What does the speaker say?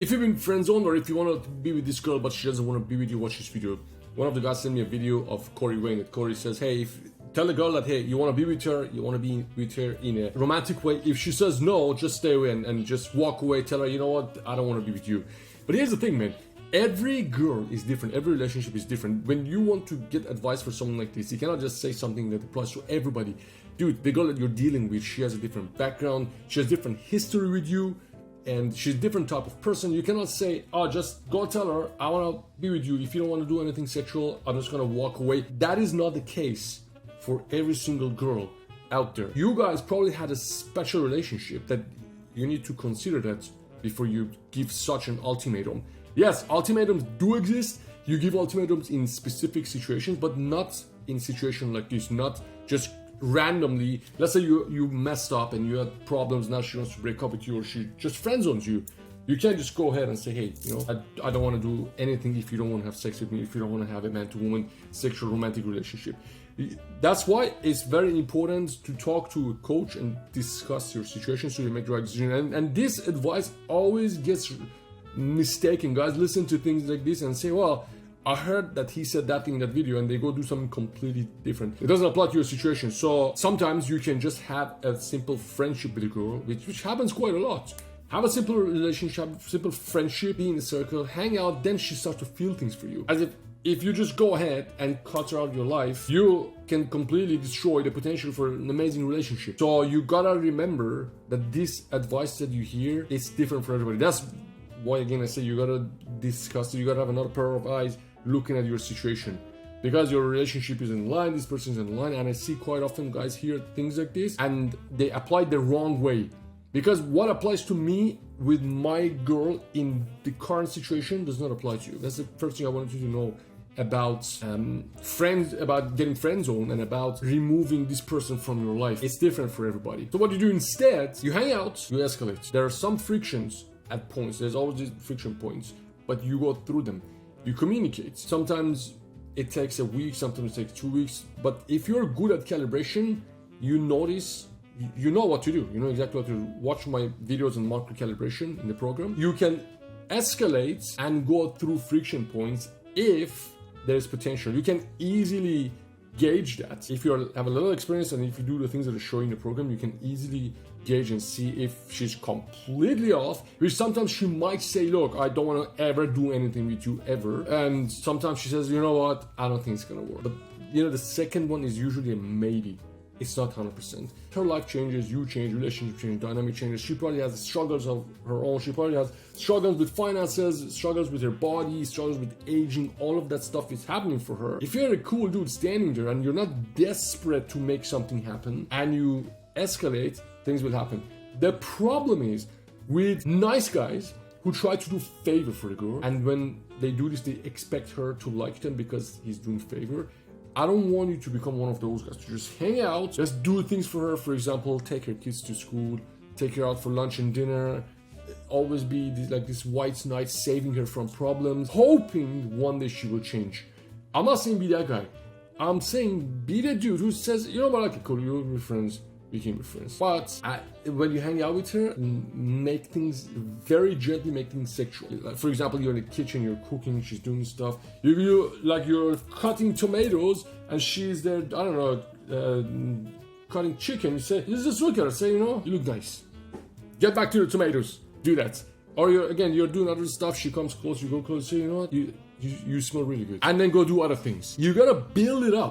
If you've been friend zoned or if you want to be with this girl but she doesn't want to be with you, watch this video. One of the guys sent me a video of Corey Wayne that Corey says, hey, tell the girl that, hey, you want to be with her, you want to be with her in a romantic way. If she says no, just stay away and just walk away. Tell her, you know what, I don't want to be with you. But here's the thing, man. Every girl is different. Every relationship is different. When you want to get advice for someone like this, you cannot just say something that applies to everybody. Dude, the girl that you're dealing with, she has a different background. She has different history with you. And she's a different type of person. You cannot say, oh, just go tell her, I want to be with you. If you don't want to do anything sexual, I'm just going to walk away. That is not the case for every single girl out there. You guys probably had a special relationship that you need to consider that before you give such an ultimatum. Yes, ultimatums do exist. You give ultimatums in specific situations, but not in situations like this, not just randomly. Let's say you messed up and you had problems, now she wants to break up with you or she just friend zones you. You can't just go ahead and say, hey, you know, I don't want to do anything if you don't want to have sex with me, if you don't want to have a man-to-woman sexual romantic relationship. That's why it's very important to talk to a coach and discuss your situation so you make the right decision. And this advice always gets mistaken. Guys listen to things like this and say, well, I heard that he said that thing in that video, and they go do something completely different. It doesn't apply to your situation. So sometimes you can just have a simple friendship with a girl, which happens quite a lot. Have a simple relationship, simple friendship, be in a circle, hang out, then she starts to feel things for you. As if you just go ahead and cut her out of your life, you can completely destroy the potential for an amazing relationship. So you gotta remember that this advice that you hear is different for everybody. That's why, again, I say you gotta discuss it. You gotta have another pair of eyes looking at your situation, because your relationship is in line, this person is in line. And I see quite often guys hear things like this and they apply the wrong way, because what applies to me with my girl in the current situation does not apply to you. That's the first thing I wanted you to know about friends, about getting friend zoned and about removing this person from your life. It's different for everybody. So what you do instead, you hang out, you escalate. There are some frictions at points, there's always these friction points, but you go through them. You communicate. Sometimes it takes a week, sometimes it takes 2 weeks. But if you're good at calibration, you notice, you know what to do. You know exactly what to do. Watch my videos on macro calibration in the program. You can escalate and go through friction points if there's potential. You can easily gauge that. If you have a little experience and if you do the things that are showing in the program, you can easily gauge and see if she's completely off, which sometimes she might say, look, I don't want to ever do anything with you ever. And sometimes she says, you know what, I don't think it's gonna work. But you know, the second one is usually a maybe. It's not 100%. Her life changes, you change, relationship changes, dynamic changes. She probably has struggles of her own. She probably has struggles with finances, struggles with her body, struggles with aging. All of that stuff is happening for her. If you're a cool dude standing there and you're not desperate to make something happen and you escalate, things will happen. The problem is with nice guys who try to do favor for the girl, and when they do this, they expect her to like them because he's doing favor. I don't want you to become one of those guys. To just hang out, just do things for her. For example, take her kids to school, take her out for lunch and dinner. Always be this white knight, saving her from problems, hoping one day she will change. I'm not saying be that guy. I'm saying be the dude who says, you know what, okay, cool, you'll be friends. We can be friends. But when you hang out with her, make things very gently, make things sexual. Like, for example, you're in the kitchen, you're cooking, she's doing stuff. You're cutting tomatoes, and she's there, I don't know, cutting chicken. You say, you just look at her, say, you know, you look nice. Get back to the tomatoes. Do that. Or you're doing other stuff. She comes close, you go close. Say, you know what, you smell really good. And then go do other things. You gotta build it up.